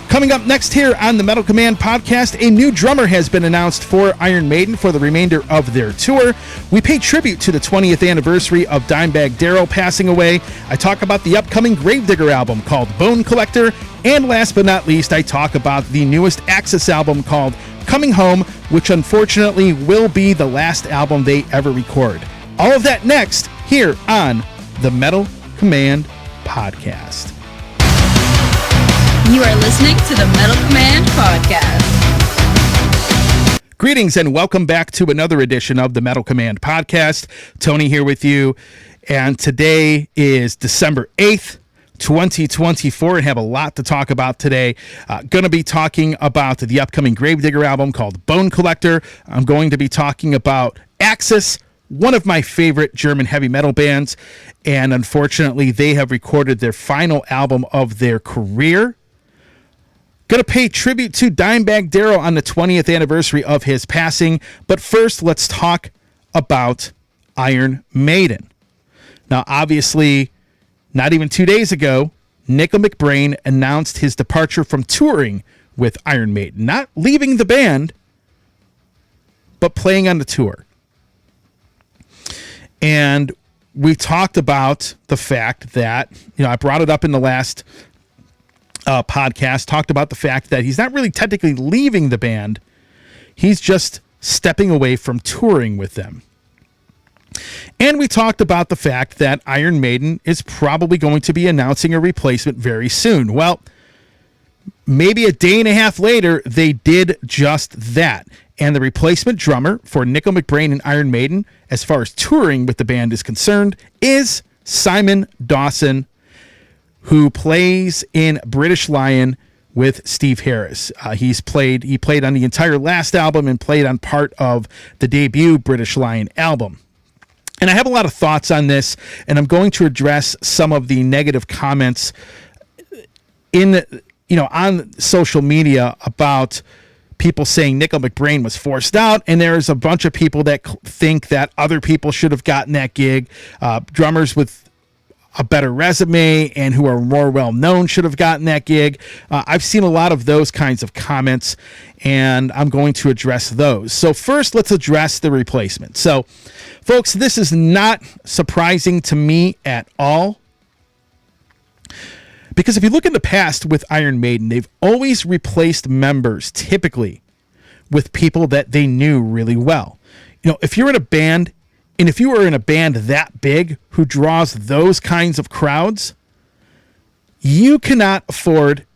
Coming up next here on the Metal Command podcast, a new drummer has been announced for Iron Maiden for the remainder of their tour. We pay tribute to the 20th anniversary of Dimebag Darrell passing away. I talk about the upcoming Gravedigger album called Bone Collector. And last but not least, I talk about the newest Axxis album called Coming Home, which unfortunately will be the last album they ever record. All of that next here on the Metal Command podcast. You are listening to the Metal Command podcast. Greetings and welcome back to another edition of the Metal Command podcast. Tony here with you, and today is December 8th, 2024, and have a lot to talk about today. Going to be talking about the upcoming Gravedigger album called Bone Collector. I'm going to be talking about Axxis, one of my favorite German heavy metal bands, and unfortunately they have recorded their final album of their career. Going to pay tribute to Dimebag Darrell on the 20th anniversary of his passing. But first, let's talk about Iron Maiden. Now, obviously, not even 2 days ago, Nicko McBrain announced his departure from touring with Iron Maiden. Not leaving the band, but playing on the tour. And we talked about the fact that, I brought it up in the last podcast, talked about the fact that he's not really technically leaving the band. He's just stepping away from touring with them. And we talked about the fact that Iron Maiden is probably going to be announcing a replacement very soon. Well, maybe a day and a half later, they did just that. And the replacement drummer for Nicko McBrain and Iron Maiden, as far as touring with the band is concerned, is Simon Dawson, who plays in British Lion with Steve Harris. He played on the entire last album and played on part of the debut British Lion album. And I have a lot of thoughts on this, and I'm going to address some of the negative comments on social media about people saying Nicko McBrain was forced out, and there's a bunch of people that think that other people should have gotten that gig. Drummers with a better resume and who are more well-known should have gotten that gig. I've seen a lot of those kinds of comments, and I'm going to address those. So first, let's address the replacement. So, folks, this is not surprising to me at all, because if you look in the past with Iron Maiden, they've always replaced members, typically, with people that they knew really well. If you're in a band, and if you are in a band that big who draws those kinds of crowds, you cannot afford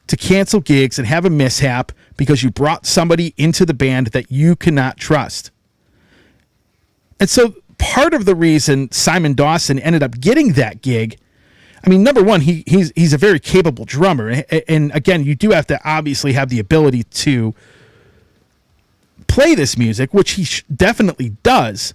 to cancel gigs and have a mishap because you brought somebody into the band that you cannot trust. And so part of the reason Simon Dawson ended up getting that gig, number one, he's a very capable drummer. And again, you do have to obviously have the ability to play this music, which he definitely does.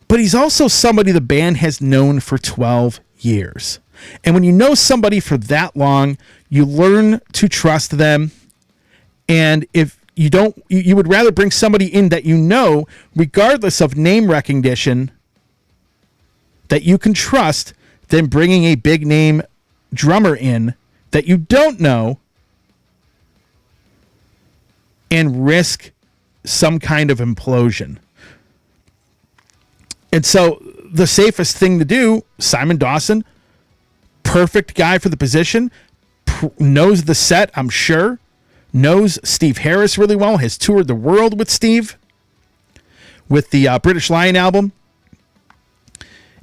But he's also somebody the band has known for 12 years. And when you know somebody for that long, you learn to trust them. And if you don't, you would rather bring somebody in that you know, regardless of name recognition, that you can trust, than bringing a big name drummer in that you don't know and risk some kind of implosion. And so the safest thing to do, Simon Dawson, perfect guy for the position, knows the set, I'm sure, knows Steve Harris really well, has toured the world with Steve, with the British Lion album.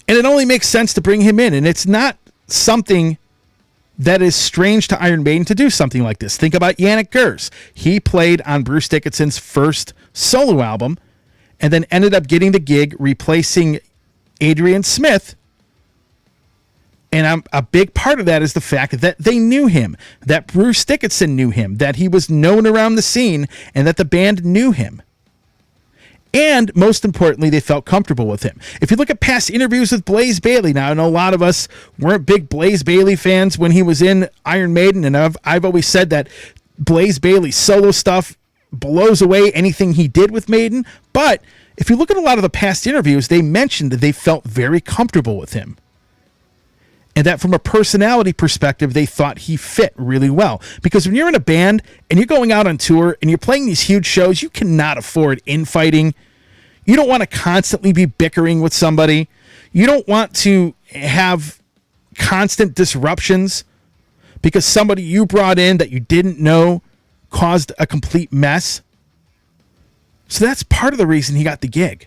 And it only makes sense to bring him in. And it's not something that is strange to Iron Maiden to do something like this. Think about Yannick Gers. He played on Bruce Dickinson's first solo album, and then ended up getting the gig replacing Adrian Smith. And a big part of that is the fact that they knew him, that Bruce Dickinson knew him, that he was known around the scene, and that the band knew him. And most importantly, they felt comfortable with him. If you look at past interviews with Blaze Bayley, now I know a lot of us weren't big Blaze Bayley fans when he was in Iron Maiden, and I've always said that Blaze Bayley's solo stuff blows away anything he did with Maiden. But if you look at a lot of the past interviews, they mentioned that they felt very comfortable with him. And that from a personality perspective, they thought he fit really well. Because when you're in a band and you're going out on tour and you're playing these huge shows, you cannot afford infighting. You don't want to constantly be bickering with somebody. You don't want to have constant disruptions because somebody you brought in that you didn't know caused a complete mess. So that's part of the reason he got the gig.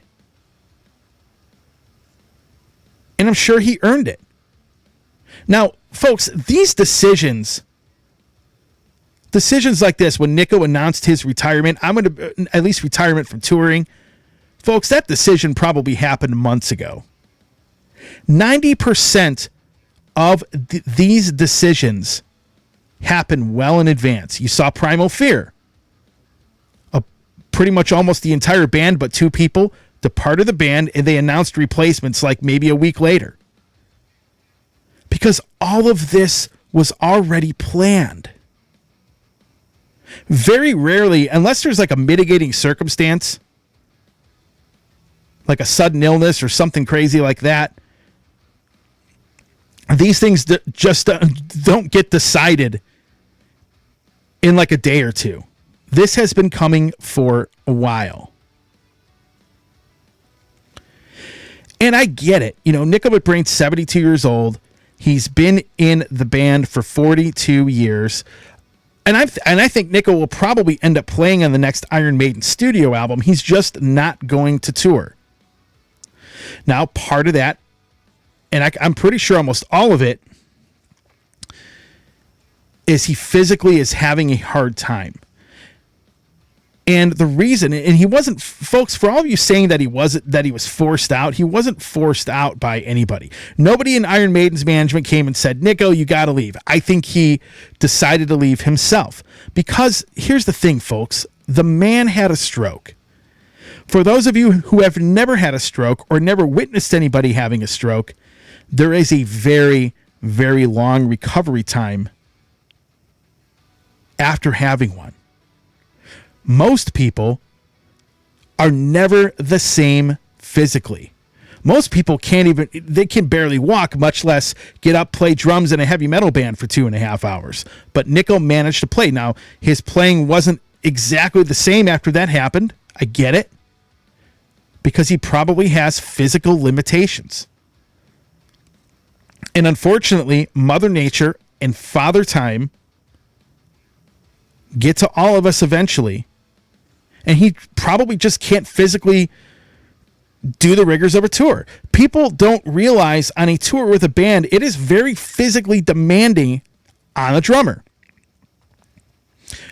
And I'm sure he earned it. Now, folks, these decisions like this, when Nicko announced his retirement, I'm going to, at least retirement from touring, folks, that decision probably happened months ago. 90% of these decisions happen well in advance. You saw Primal Fear. Pretty much almost the entire band, but 2 people, departed the band, and they announced replacements like maybe a week later. Because all of this was already planned. Very rarely, unless there's like a mitigating circumstance, like a sudden illness or something crazy like that, these things just don't get decided in like a day or two. This has been coming for a while. And I get it. You know, Nicko McBrain's 72 years old. He's been in the band for 42 years. And I think Nicko will probably end up playing on the next Iron Maiden studio album. He's just not going to tour. Now, part of that, and I'm pretty sure almost all of it, is he physically is having a hard time. And the reason, and he wasn't, folks, for all of you saying that he was forced out, he wasn't forced out by anybody. Nobody in Iron Maiden's management came and said, Nicko, you got to leave. I think he decided to leave himself. Because here's the thing, folks, the man had a stroke. For those of you who have never had a stroke or never witnessed anybody having a stroke, there is a very, very long recovery time after having one. Most people are never the same physically. Most people they can barely walk, much less get up, play drums in a heavy metal band for 2.5 hours. But Nicko managed to play. Now, his playing wasn't exactly the same after that happened. I get it. Because he probably has physical limitations. And unfortunately, Mother Nature and Father Time get to all of us eventually. And he probably just can't physically do the rigors of a tour. People don't realize on a tour with a band, it is very physically demanding on a drummer.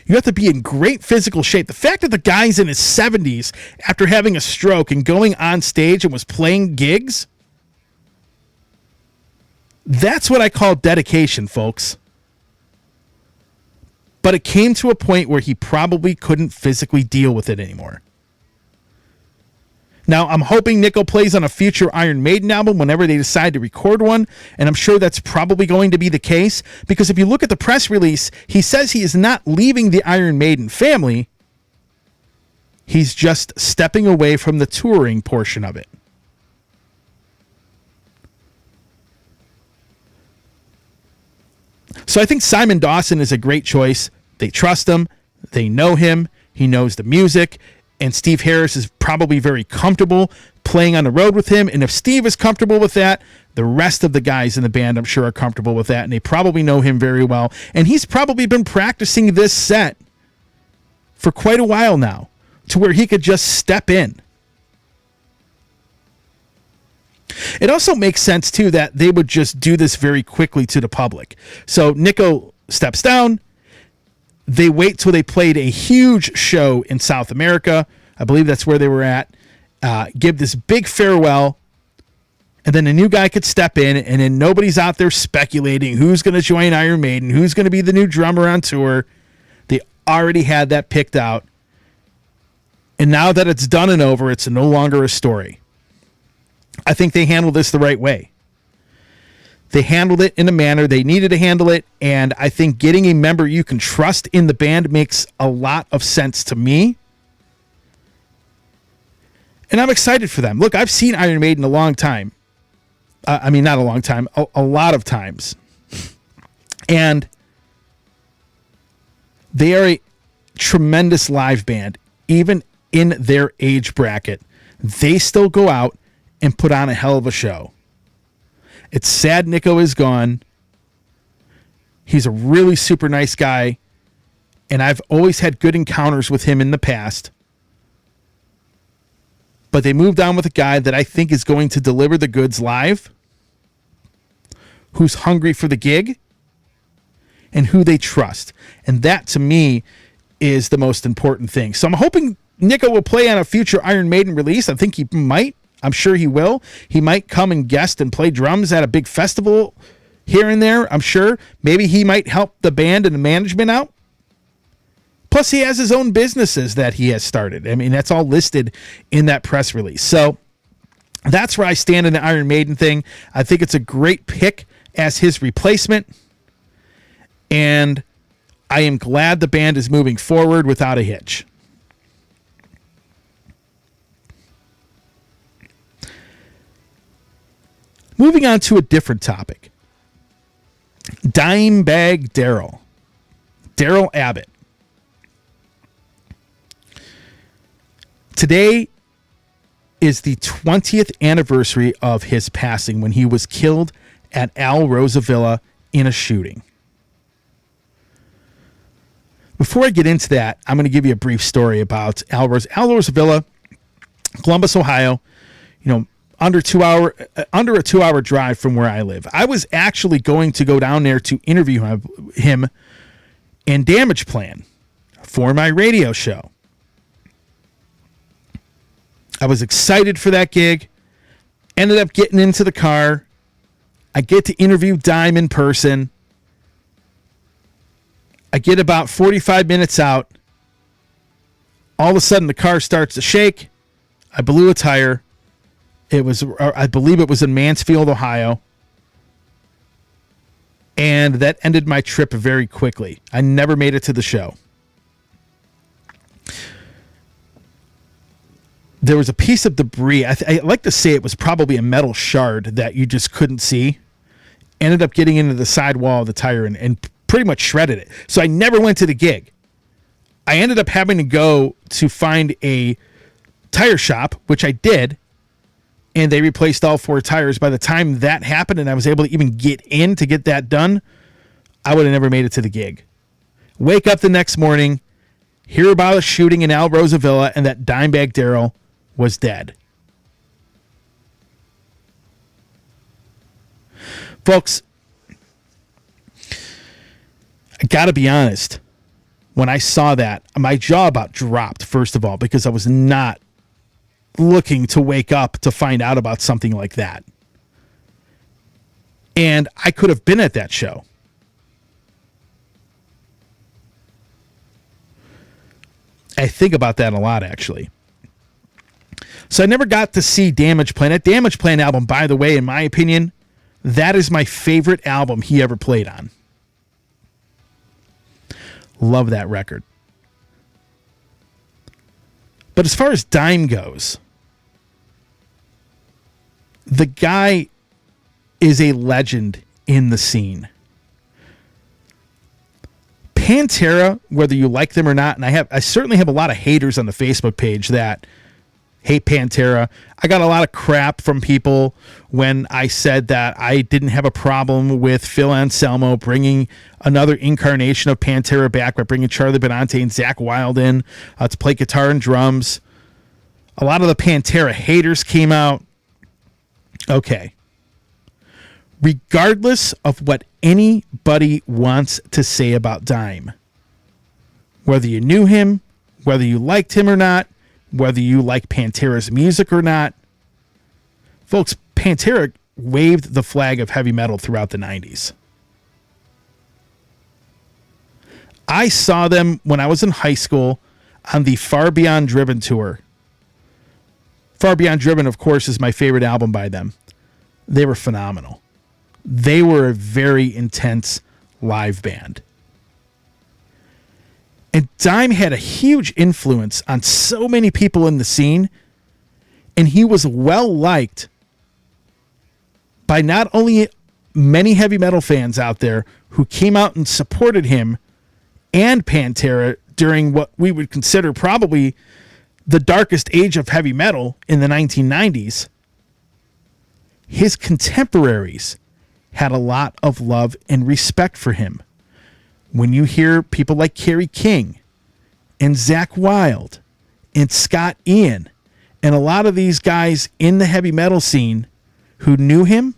You have to be in great physical shape. The fact that the guy's in his 70s after having a stroke and going on stage and was playing gigs, that's what I call dedication, folks. But it came to a point where he probably couldn't physically deal with it anymore. Now, I'm hoping Nicko plays on a future Iron Maiden album whenever they decide to record one, and I'm sure that's probably going to be the case, because if you look at the press release, he says he is not leaving the Iron Maiden family. He's just stepping away from the touring portion of it. So I think Simon Dawson is a great choice. They trust him. They know him. He knows the music. And Steve Harris is probably very comfortable playing on the road with him. And if Steve is comfortable with that, the rest of the guys in the band, I'm sure, are comfortable with that. And they probably know him very well. And he's probably been practicing this set for quite a while now to where he could just step in. It also makes sense, too, that they would just do this very quickly to the public. So Nicko steps down. They wait till they played a huge show in South America. I believe that's where they were at. Give this big farewell. And then a new guy could step in, and then nobody's out there speculating who's going to join Iron Maiden, who's going to be the new drummer on tour. They already had that picked out. And now that it's done and over, it's no longer a story. I think they handled this the right way. They handled it in a manner they needed to handle it, and I think getting a member you can trust in the band makes a lot of sense to me. And I'm excited for them. Look, I've seen Iron Maiden a long time, I mean, not a long time, a lot of times. And they are a tremendous live band, even in their age bracket. They still go out and put on a hell of a show. It's sad Nicko is gone. He's a really super nice guy, and I've always had good encounters with him in the past. But they moved on with a guy that I think is going to deliver the goods live, who's hungry for the gig, and who they trust. And that, to me, is the most important thing. So I'm hoping Nicko will play on a future Iron Maiden release. I think he might. I'm sure he will. He might come and guest and play drums at a big festival here and there, I'm sure. Maybe he might help the band and the management out. Plus, he has his own businesses that he has started. I mean, that's all listed in that press release. So that's where I stand in the Iron Maiden thing. I think it's a great pick as his replacement. And I am glad the band is moving forward without a hitch. Moving on to a different topic. Dimebag Darrell. Darrell Abbott. Today is the 20th anniversary of his passing when he was killed at Al Rosavilla in a shooting. Before I get into that, I'm going to give you a brief story about Al Rosavilla, Columbus, Ohio. You know, under a 2-hour drive from where I live. I was actually going to go down there to interview him in Damage Plan for my radio show. I was excited for that gig. Ended up getting into the car. I get to interview Dime in person. I get about 45 minutes out. All of a sudden, the car starts to shake. I blew a tire. I believe it was in Mansfield, Ohio. And that ended my trip very quickly. I never made it to the show. There was a piece of debris. I like to say it was probably a metal shard that you just couldn't see. Ended up getting into the side wall of the tire and pretty much shredded it. So I never went to the gig. I ended up having to go to find a tire shop, which I did. And they replaced all 4 tires. By the time that happened and I was able to even get in to get that done, I would have never made it to the gig. Wake up the next morning, hear about a shooting in Al Rosavilla, and that Dimebag Darrell was dead. Folks, I got to be honest. When I saw that, my jaw about dropped, first of all, because I was not looking to wake up to find out about something like that. And I could have been at that show. I think about that a lot, actually. So I never got to see Damage Plan. That Damage Plan album, by the way, in my opinion, that is my favorite album he ever played on. Love that record. But as far as Dime goes, the guy is a legend in the scene. Pantera, whether you like them or not, and I certainly have a lot of haters on the Facebook page that hate Pantera. I got a lot of crap from people when I said that I didn't have a problem with Phil Anselmo bringing another incarnation of Pantera back by bringing Charlie Benante and Zakk Wylde in to play guitar and drums. A lot of the Pantera haters came out. Okay. Regardless of what anybody wants to say about Dime, whether you knew him, whether you liked him or not, whether you like Pantera's music or not, folks, Pantera waved the flag of heavy metal throughout the 90s. I saw them when I was in high school on the Far Beyond Driven tour. Far Beyond Driven, of course, is my favorite album by them. They were phenomenal. They were a very intense live band. And Dime had a huge influence on so many people in the scene, and he was well liked by not only many heavy metal fans out there who came out and supported him and Pantera during what we would consider probably the darkest age of heavy metal in the 1990s, his contemporaries had a lot of love and respect for him. When you hear people like Kerry King and Zakk Wylde and Scott Ian and a lot of these guys in the heavy metal scene who knew him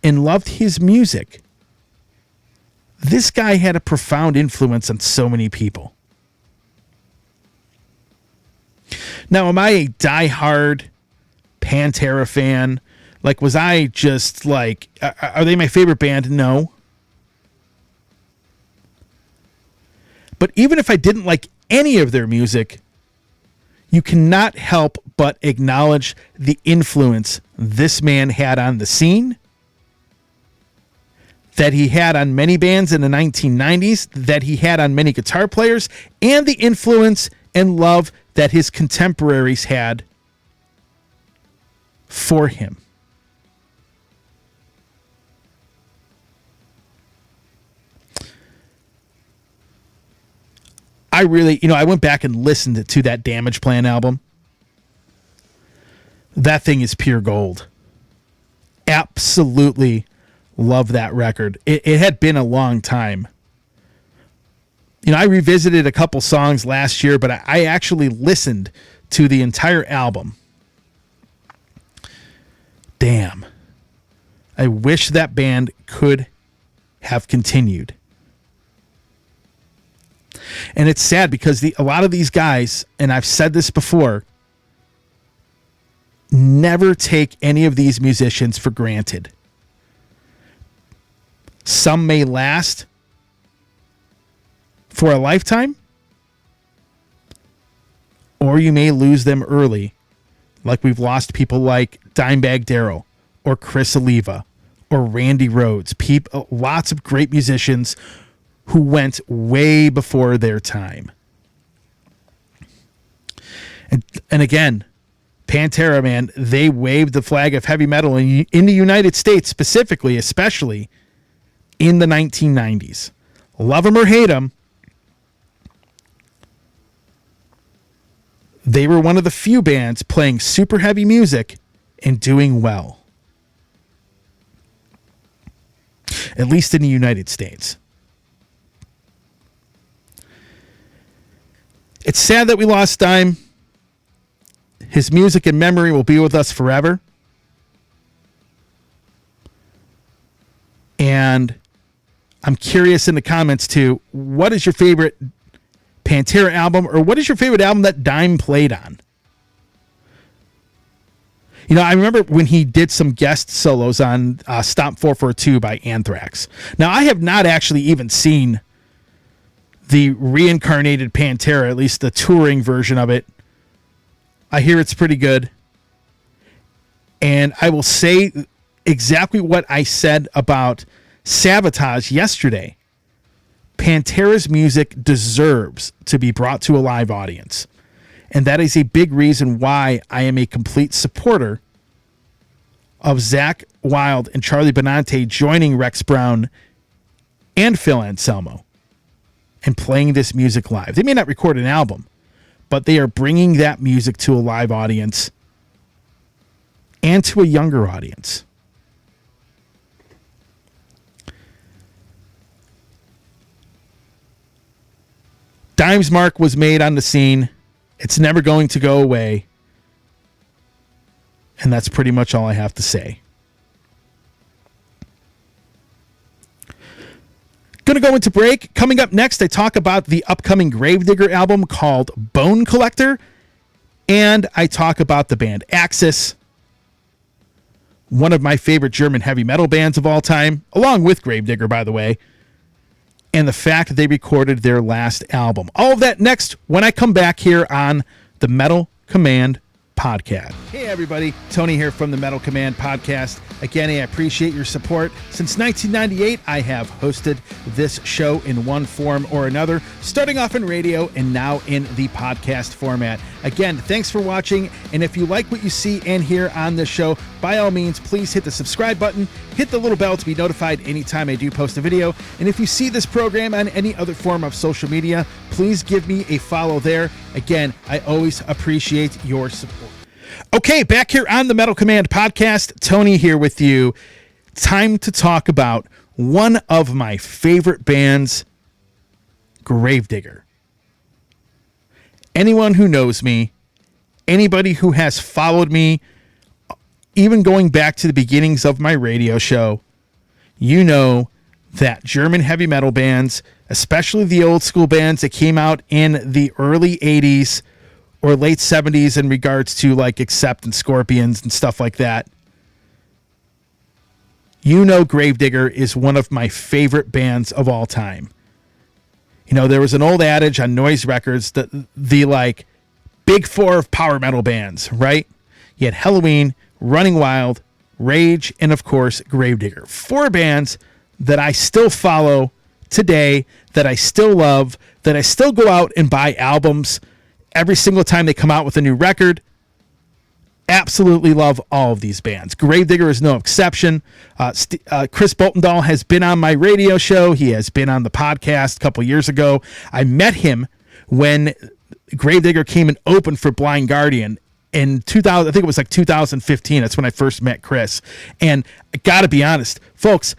and loved his music, this guy had a profound influence on so many people. Now, am I a diehard Pantera fan? Like, was I just like, are they my favorite band? No. But even if I didn't like any of their music, you cannot help but acknowledge the influence this man had on the scene, that he had on many bands in the 1990s, that he had on many guitar players, and the influence and love that his contemporaries had for him. I really, I went back and listened to that Damage Plan album. That thing is pure gold. Absolutely love that record. It had been a long time. I revisited a couple songs last year, but I actually listened to the entire album. Damn. I wish that band could have continued. And it's sad because a lot of these guys, and I've said this before, never take any of these musicians for granted. Some may last for a lifetime, or you may lose them early, like we've lost people like Dimebag Darrell or Chris Oliva or Randy Rhoads. Lots of great musicians who went way before their time. And again, Pantera, man, they waved the flag of heavy metal in the United States specifically, especially in the 1990s. Love them or hate them, they were one of the few bands playing super heavy music and doing well. At least in the United States. It's sad that we lost Dime. His music and memory will be with us forever. And I'm curious in the comments too, what is your favorite Pantera album, or what is your favorite album that Dime played on? I remember when he did some guest solos on Stomp 442 by Anthrax. Now, I have not actually even seen the reincarnated Pantera, at least the touring version of it. I hear it's pretty good. And I will say exactly what I said about Sabotage yesterday. Pantera's music deserves to be brought to a live audience. And that is a big reason why I am a complete supporter of Zakk Wylde and Charlie Benante joining Rex Brown and Phil Anselmo and playing this music live. They may not record an album, but they are bringing that music to a live audience and to a younger audience. Dime's mark was made on the scene. It's never going to go away. And that's pretty much all I have to say. Going to go into break. Coming up next, I talk about the upcoming Gravedigger album called Bone Collector. And I talk about the band Axxis, one of my favorite German heavy metal bands of all time, along with Gravedigger, by the way, and the fact that they recorded their last album. All of that next when I come back here on the Metal Command Podcast. Hey, everybody. Tony here from the Metal Command Podcast. Again, I appreciate your support. Since 1998, I have hosted this show in one form or another, starting off in radio and now in the podcast format. Again, thanks for watching, and if you like what you see and hear on this show, by all means, please hit the subscribe button, hit the little bell to be notified anytime I do post a video, and if you see this program on any other form of social media, please give me a follow there. Again, I always appreciate your support. Okay, back here on the Metal Command podcast, Tony here with you. Time to talk about one of my favorite bands, Gravedigger. Anyone who knows me, anybody who has followed me, even going back to the beginnings of my radio show, you know that German heavy metal bands, especially the old school bands that came out in the early 80s or late 70s in regards to like Accept and Scorpions and stuff like that, you know Gravedigger is one of my favorite bands of all time. You know, there was an old adage on Noise Records that the like big four of power metal bands, right? You had Halloween, Running Wild, Rage, and of course Gravedigger. Four bands that I still follow today, that I still love, that I still go out and buy albums every single time they come out with a new record. Absolutely love all of these bands. Gravedigger is no exception. Chris Boltondahl has been on my radio show. He has been on the podcast a couple years ago. I met him when Gravedigger came and opened for Blind Guardian in 2000. I think it was like 2015. That's when I first met Chris. And I got to be honest, folks,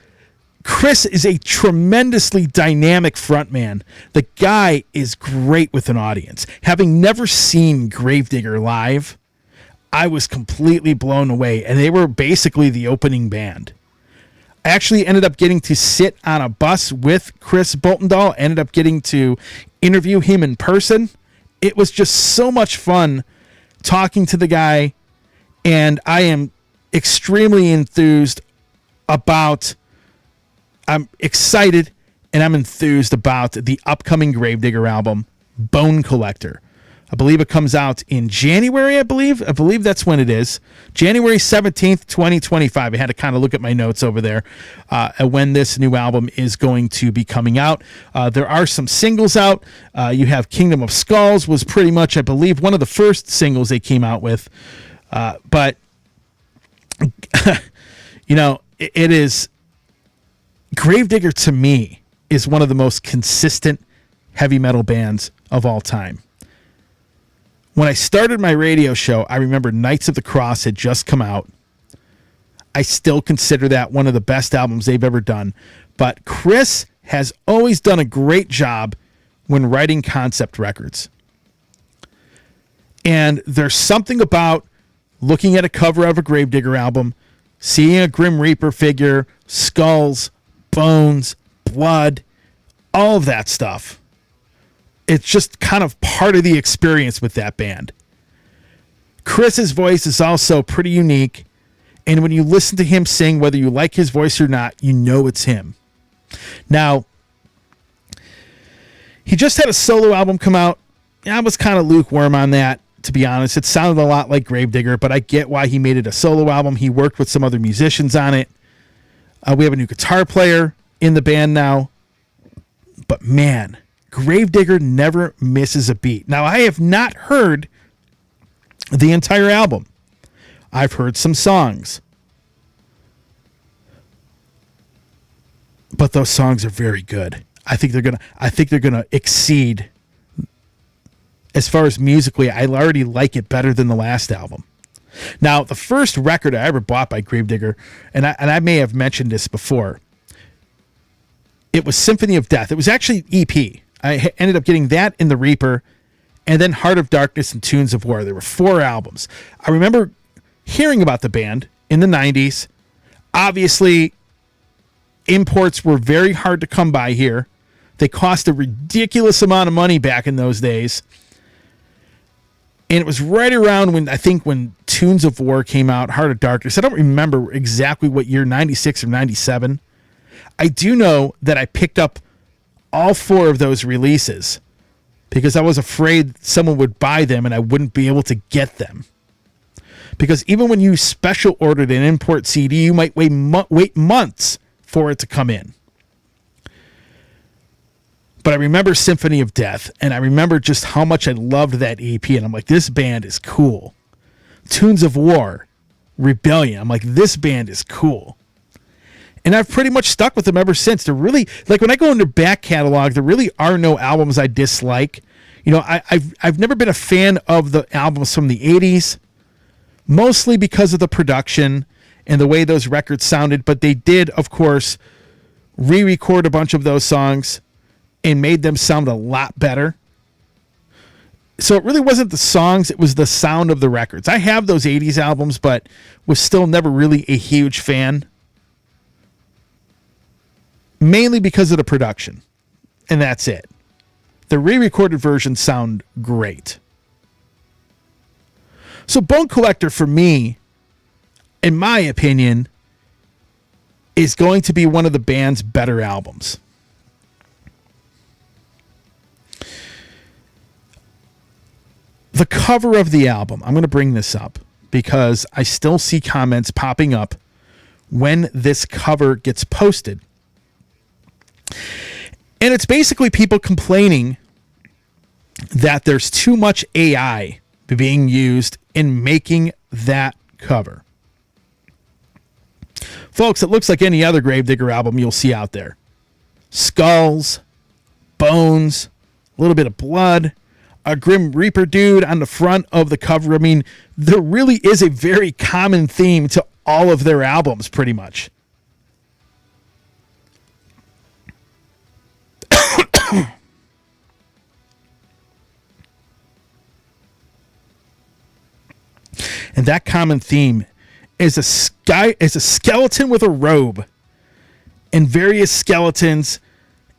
Chris is a tremendously dynamic frontman. The guy is great with an audience. Having never seen Gravedigger live, I was completely blown away, and they were basically the opening band. I actually ended up getting to sit on a bus with Chris Boltondahl, ended up getting to interview him in person. It was just so much fun talking to the guy, and I am extremely enthused about... I'm excited and I'm enthused about the upcoming Gravedigger album, Bone Collector. I believe it comes out in January, I believe that's when it is. January 17th, 2025. I had to kind of look at my notes over there when this new album is going to be coming out. There are some singles out. You have Kingdom of Skulls was pretty much, I believe, one of the first singles they came out with. But, you know, it is... Gravedigger, to me, is one of the most consistent heavy metal bands of all time. When I started my radio show, I remember Knights of the Cross had just come out. I still consider that one of the best albums they've ever done. But Chris has always done a great job when writing concept records. And there's something about looking at a cover of a Gravedigger album, seeing a Grim Reaper figure, skulls, bones, blood, all of that stuff. It's just kind of part of the experience with that band. Chris's voice is also pretty unique, and when you listen to him sing, whether you like his voice or not, you know it's him. Now, he just had a solo album come out. I was kind of lukewarm on that, to be honest. It sounded a lot like Gravedigger, but I get why he made it a solo album. He worked with some other musicians on it. We have a new guitar player in the band now. But man, Gravedigger never misses a beat. Now, I have not heard the entire album. I've heard some songs. But those songs are very good. I think they're gonna exceed. As far as musically, I already like it better than the last album. Now, the first record I ever bought by Gravedigger, and I may have mentioned this before, it was Symphony of Death. It was actually an EP. I ended up getting that in the Reaper, and then Heart of Darkness and Tunes of War. There were 4 albums. I remember hearing about the band in the 90s. Obviously, imports were very hard to come by here. They cost a ridiculous amount of money back in those days. And it was right around when Tunes of War came out, Heart of Darkness. I don't remember exactly what year, 96 or 97. I do know that I picked up all 4 of those releases because I was afraid someone would buy them and I wouldn't be able to get them. Because even when you special ordered an import CD, you might wait months for it to come in. But I remember Symphony of Death, and I remember just how much I loved that EP, and I'm like, this band is cool. Tunes of War, Rebellion, I'm like, this band is cool. And I've pretty much stuck with them ever since. They're really, like, when I go in their back catalog, there really are no albums I dislike. You know, I've never been a fan of the albums from the 80s, mostly because of the production and the way those records sounded. But they did, of course, re-record a bunch of those songs and made them sound a lot better. So it really wasn't the songs, it was the sound of the records. I have those 80s albums, but was still never really a huge fan. Mainly because of the production. And that's it. The re-recorded versions sound great. So Bone Collector, for me, in my opinion, is going to be one of the band's better albums. The cover of the album, I'm going to bring this up because I still see comments popping up when this cover gets posted. And it's basically people complaining that there's too much AI being used in making that cover. Folks, it looks like any other Gravedigger album you'll see out there. Skulls, bones, a little bit of blood, a Grim Reaper dude on the front of the cover. I mean, there really is a very common theme to all of their albums, pretty much. And that common theme is a skeleton with a robe and various skeletons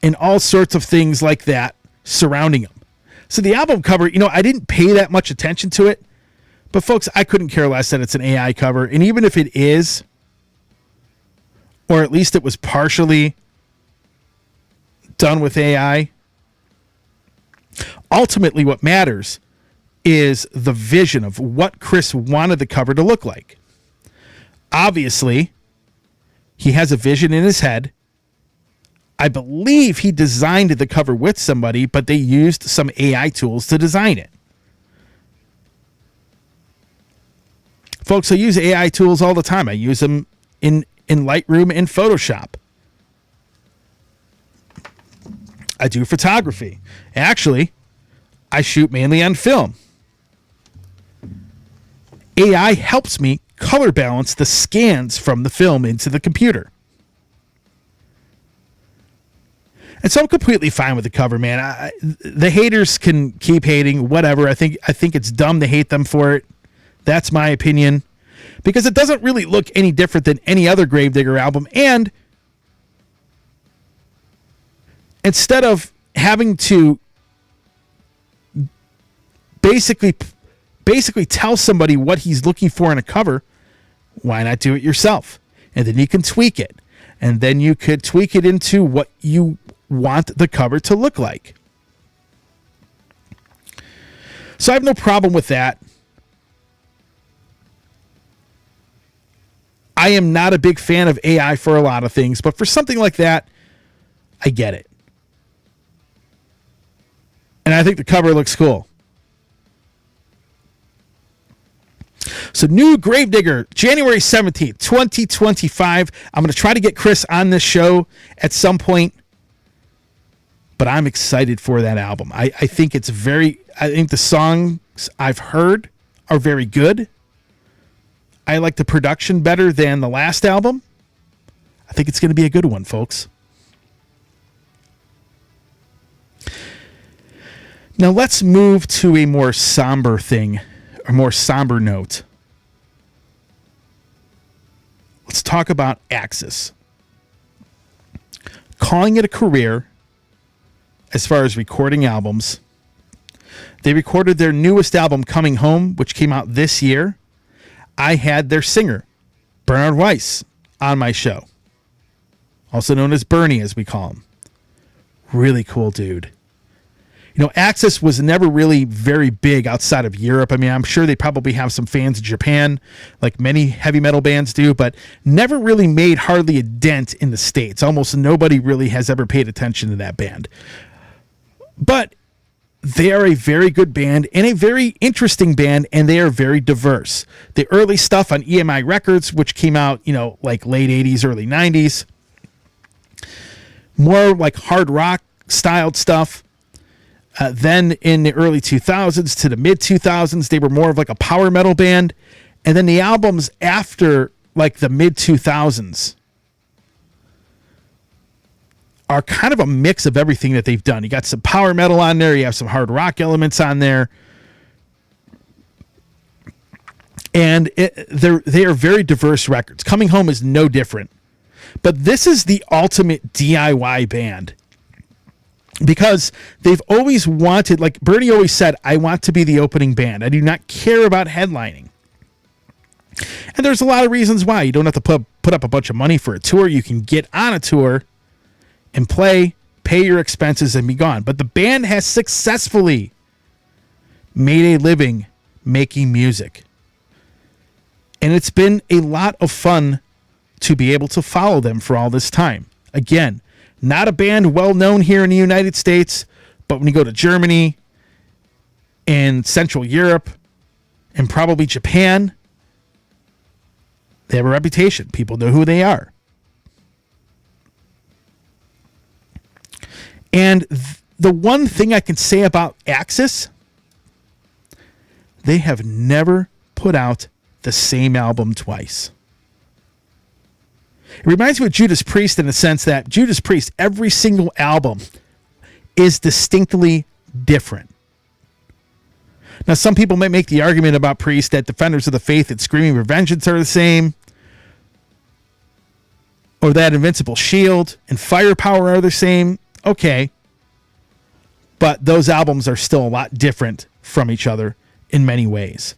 and all sorts of things like that surrounding him. So the album cover, you know, I didn't pay that much attention to it, but folks, I couldn't care less that it's an AI cover. And even if it is, or at least it was partially done with AI, ultimately what matters is the vision of what Chris wanted the cover to look like. Obviously, he has a vision in his head. I believe he designed the cover with somebody, but they used some AI tools to design it. Folks, I use AI tools all the time. I use them in Lightroom and Photoshop. I do photography. Actually, I shoot mainly on film. AI helps me color balance the scans from the film into the computer. And so I'm completely fine with the cover, man. The haters can keep hating, whatever. I think it's dumb to hate them for it. That's my opinion. Because it doesn't really look any different than any other Gravedigger album. And instead of having to basically tell somebody what he's looking for in a cover, why not do it yourself? And then you can tweak it. And then you could tweak it into what you want the cover to look like. So I have no problem with that. I am not a big fan of AI for a lot of things, but for something like that, I get it. And I think the cover looks cool. So new Gravedigger, January 17th, 2025. I'm going to try to get Chris on this show at some point, but I'm excited for that album. I think I think the songs I've heard are very good. I like the production better than the last album. I think it's going to be a good one, folks. Now let's move to a more somber thing, a more somber note. Let's talk about Axxis. Calling it a career as far as recording albums. They recorded their newest album, Coming Home, which came out this year. I had their singer, Bernard Weiss, on my show. Also known as Bernie, as we call him. Really cool dude. Axxis was never really very big outside of Europe. I mean, I'm sure they probably have some fans in Japan, like many heavy metal bands do, but never really made hardly a dent in the States. Almost nobody really has ever paid attention to that band. But they are a very good band and a very interesting band, and they are very diverse. The early stuff on EMI Records, which came out, like late 80s, early 90s, more like hard rock styled stuff. Then in the early 2000s to the mid 2000s, they were more of like a power metal band. And then the albums after like the mid 2000s are kind of a mix of everything that they've done. You got some power metal on there. You have some hard rock elements on there. And they are very diverse records. Coming Home is no different. But this is the ultimate DIY band. Because they've always wanted, like Bernie always said, I want to be the opening band. I do not care about headlining. And there's a lot of reasons why. You don't have to put up a bunch of money for a tour. You can get on a tour and play, pay your expenses, and be gone. But the band has successfully made a living making music. And it's been a lot of fun to be able to follow them for all this time. Again, not a band well known here in the United States, but when you go to Germany and Central Europe and probably Japan, they have a reputation. People know who they are. And the one thing I can say about Axxis, they have never put out the same album twice. It reminds me of Judas Priest in the sense that Judas Priest, every single album is distinctly different. Now, some people might make the argument about Priest that Defenders of the Faith and Screaming for Vengeance are the same, or that Invincible Shield and Firepower are the same. Okay. But those albums are still a lot different from each other in many ways.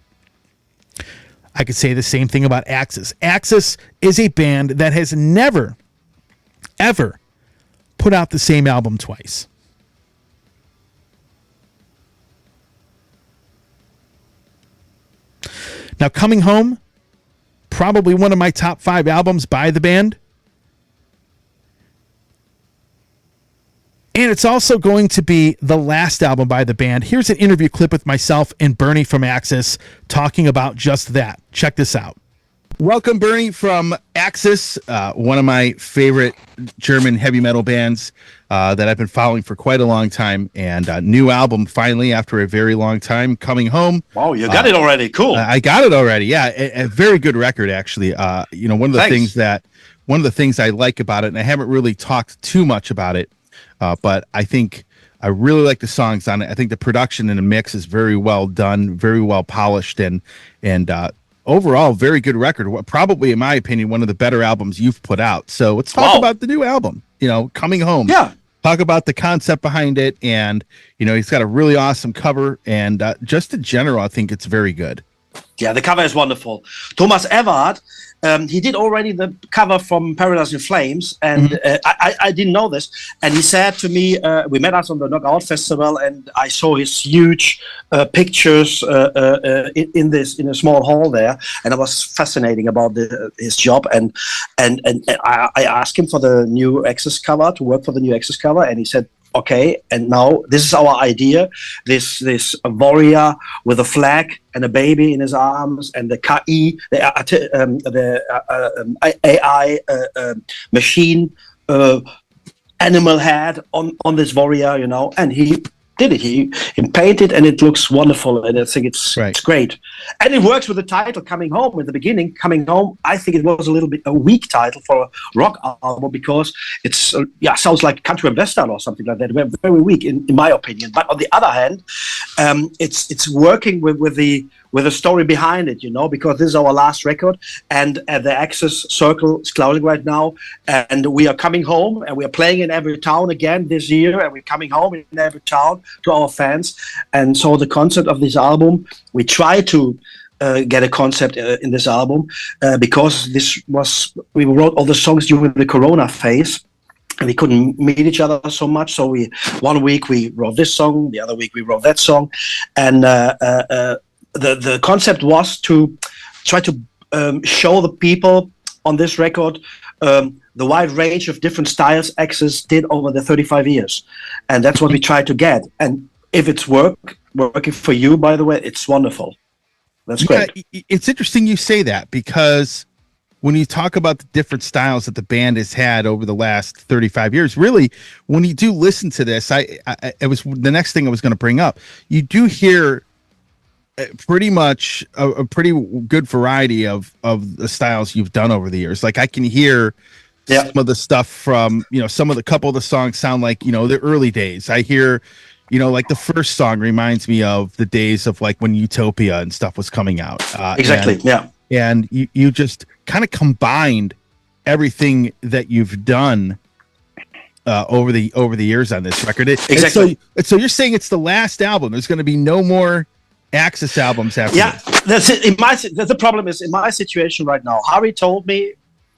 I could say the same thing about Axxis. Axxis is a band that has never, ever put out the same album twice. Now, Coming Home, probably one of my top 5 albums by the band. And it's also going to be the last album by the band. Here's an interview clip with myself and Bernie from Axxis talking about just that. Check this out. Welcome, Bernie from Axxis, one of my favorite German heavy metal bands that I've been following for quite a long time. And new album finally after a very long time, Coming Home. Oh, you got it already. Cool. I got it already. Yeah, a very good record, actually. One of the things I like about it, and I haven't really talked too much about it, but I think I really like the songs on it. I think the production and the mix is very well done, very well polished, and overall, very good record. Probably, in my opinion, one of the better albums you've put out. So let's talk about the new album, Coming Home. Yeah. Talk about the concept behind it. And, he's got a really awesome cover. And just in general, I think it's very good. Yeah, the cover is wonderful. Thomas Everard, he did already the cover from Paradise in Flames, and I didn't know this. And he said to me, we met us on the Knockout Festival, and I saw his huge pictures in a small hall there, and I was fascinating about his job. And I asked him for the new Axxis cover, to work for the new Axxis cover, and he said, okay, and now this is our idea. This warrior with a flag and a baby in his arms, and the KI, the AI machine animal head on this warrior, and he did it. He painted, and it looks wonderful, and I think it's great. And it works with the title Coming Home in the beginning. Coming Home, I think it was a little bit a weak title for a rock album, because it's sounds like country and western or something like that. We're very weak in my opinion. But on the other hand, it's working with the story behind it, because this is our last record, and the Axxis circle is closing right now, and we are coming home, and we are playing in every town again this year, and we're coming home in every town to our fans. And so the concept of this album, we try to get a concept in this album, because we wrote all the songs during the Corona phase. and we couldn't meet each other so much. So one week we wrote this song, the other week we wrote that song, and the concept was to try to show the people on this record the wide range of different styles Axxis did over the 35 years, and that's what we tried to get. And if it's working for you, by the way, it's wonderful. That's great. It's interesting you say that, because when you talk about the different styles that the band has had over the last 35 years, really, when you do listen to this, it was the next thing I was going to bring up. You do hear pretty much a pretty good variety of the styles you've done over the years. Like, I can hear some of the stuff from, some of the couple of the songs sound like, the early days. I hear, like the first song reminds me of the days of like when Utopia and stuff was coming out. Exactly. And you just kind of combined everything that you've done over the years on this record. Exactly. So you're saying it's the last album. There's going to be no more Axxis albums after this. That's it. The problem is in my situation right now. Harry told me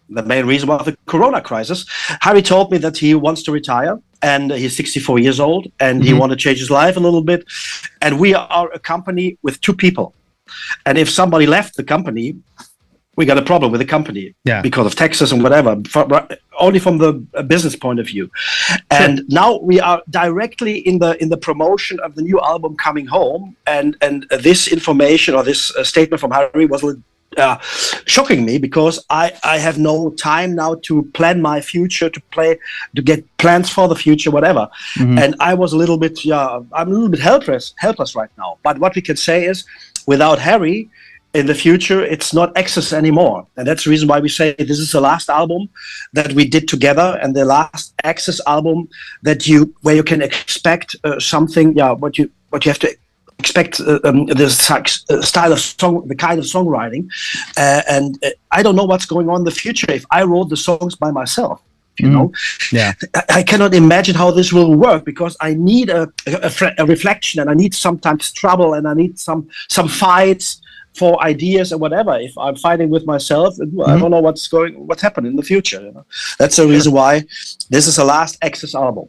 the main reason was the Corona crisis. Harry told me that he wants to retire, and he's 64 years old, and he wants to change his life a little bit. And we are a company with 2 people, and if somebody left the company, we got a problem with the company because of taxes and whatever. Only from the business point of view. And now we are directly in the promotion of the new album coming home, and this information or this statement from Harry was shocking me, because I have no time now to plan my future, to get plans for the future, whatever. And I was a little bit I'm a little bit helpless right now. But what we can say is, without Harry, in the future, it's not Axxis anymore. And that's the reason why we say this is the last album that we did together, and the last Axxis album where you can expect something, what you have to expect, the style of song, the kind of songwriting. And I don't know what's going on in the future if I wrote the songs by myself. I cannot imagine how this will work, because I need a reflection, and I need sometimes trouble, and I need some fights for ideas and whatever. If I'm fighting with myself, I don't know what's happening in the future. That's the reason why this is the last Axxis album.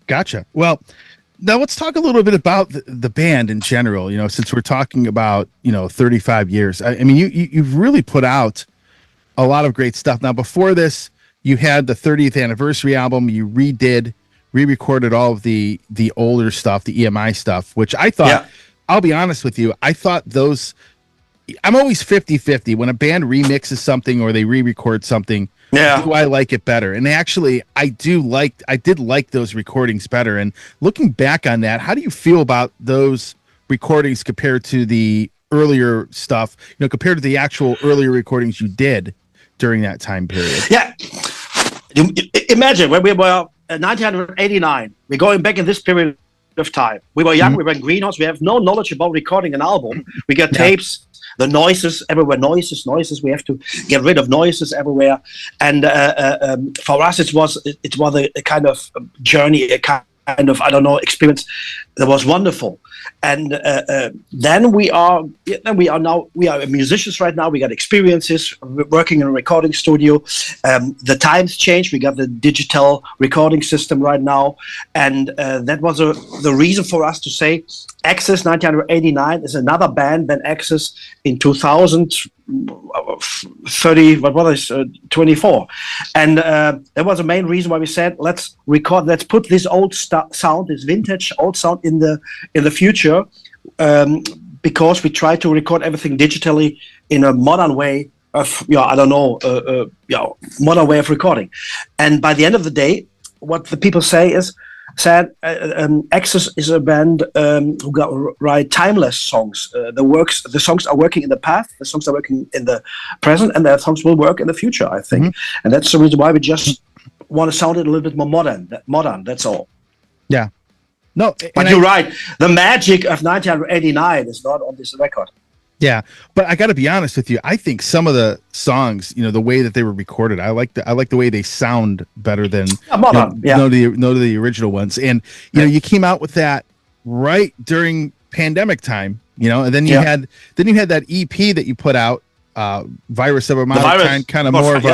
Gotcha. Well, now let's talk a little bit about the band in general. Since we're talking about 35 years. I mean, you've really put out a lot of great stuff. Now, before this, you had the 30th anniversary album. You re-recorded all of the older stuff, the EMI stuff, which I thought. I'll be honest with you. I thought those. I'm always 50-50 when a band remixes something or they re-record something. Do I like it better? And actually, I did like those recordings better. And looking back on that, how do you feel about those recordings compared to the earlier stuff? Compared to the actual earlier recordings you did during that time period. Yeah. Imagine when we were 1989. We're going back in this period of time. We were young. We were in greenhouse. We have no knowledge about recording an album. We got tapes. The noises everywhere, noises. We have to get rid of noises everywhere. And for us, it was a kind of journey, a kind of experience that was wonderful. And then we are musicians right now. We got experiences working in a recording studio. The times changed. We got the digital recording system right now, and that was the reason for us to say Axxis 1989 is another band than Axxis in 24. And that was the main reason why we said let's put this old sound, this vintage old sound in the future, because we try to record everything digitally in a modern way of modern way of recording. And by the end of the day, what the people say is Axxis is a band who write timeless songs. The songs are working in the past, the songs are working in the present, and the songs will work in the future, I think. And that's the reason why we just want to sound it a little bit more modern. That's all. Yeah. No, but you're right. The magic of 1989 is not on this record. Yeah, but I got to be honest with you. I think some of the songs, the way that they were recorded, I like the way they sound better than the original ones. And you came out with that right during pandemic time, and then you had that EP that you put out, Virus of a Modern Kind, kind of more of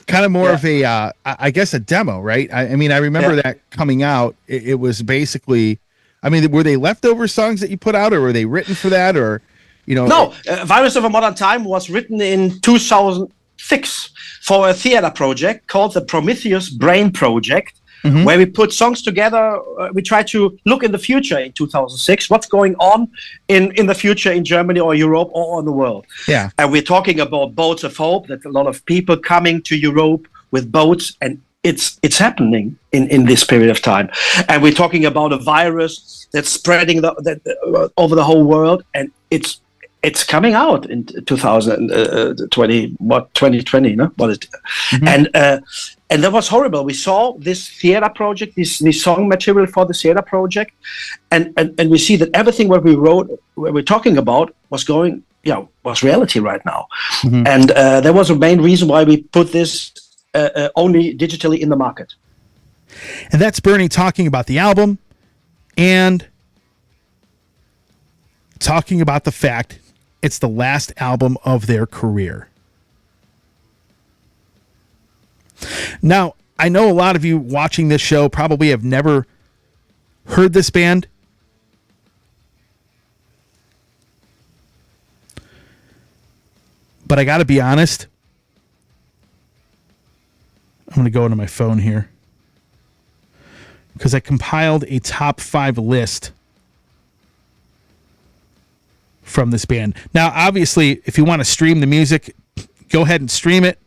kind of more of a, I guess, a demo, right? I mean, I remember that coming out. It was basically, I mean, were they leftover songs that you put out, or were they written for that, or, you know? No, Virus of a Modern Time was written in 2006 for a theater project called the Prometheus Brain Project, where we put songs together. We try to look in the future in 2006, what's going on in the future in Germany or Europe or in the world. Yeah. And we're talking about boats of hope, that a lot of people coming to Europe with boats, and it's happening in this period of time. And we're talking about a virus that's spreading over the whole world, and it's coming out in 2020, 2020, no? What is it? And that was horrible. We saw this theater project, this song material for the theater project, and we see that everything what we wrote, what we're talking about, was reality right now. And that was the main reason why we put this only digitally in the market. And that's Bernie talking about the album and talking about the fact it's the last album of their career. Now, I know a lot of you watching this show probably have never heard this band. But I got to be honest. I'm going to go into my phone here, because I compiled a top 5 list from this band. Now, obviously, if you want to stream the music, go ahead and stream it.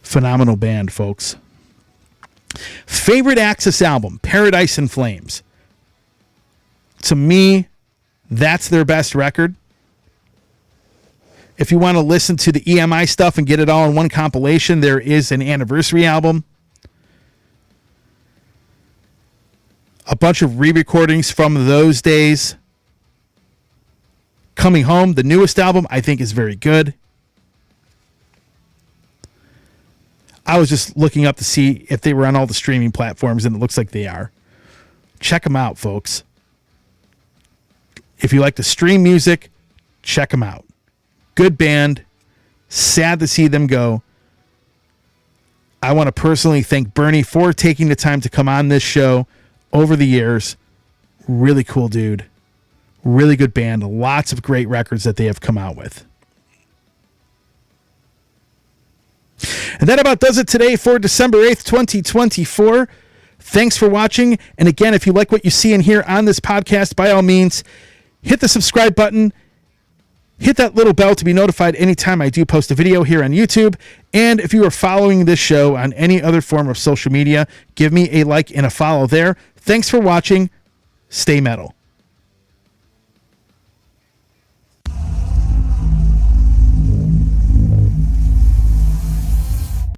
Phenomenal band, folks. Favorite Axxis album, Paradise in Flames. To me, that's their best record. If you want to listen to the EMI stuff and get it all in one compilation, there is an anniversary album. A bunch of re-recordings from those days. Coming Home, the newest album, I think is very good. I was just looking up to see if they were on all the streaming platforms, and it looks like they are. Check them out, folks. If you like to stream music, check them out. Good band. Sad to see them go. I want to personally thank Bernie for taking the time to come on this show over the years. Really cool dude. Really good band. Lots of great records that they have come out with. And that about does it today for December 8th, 2024. Thanks for watching. And again, if you like what you see and hear on this podcast, by all means, hit the subscribe button. Hit that little bell to be notified anytime I do post a video here on YouTube. And if you are following this show on any other form of social media, give me a like and a follow there. Thanks for watching. Stay metal.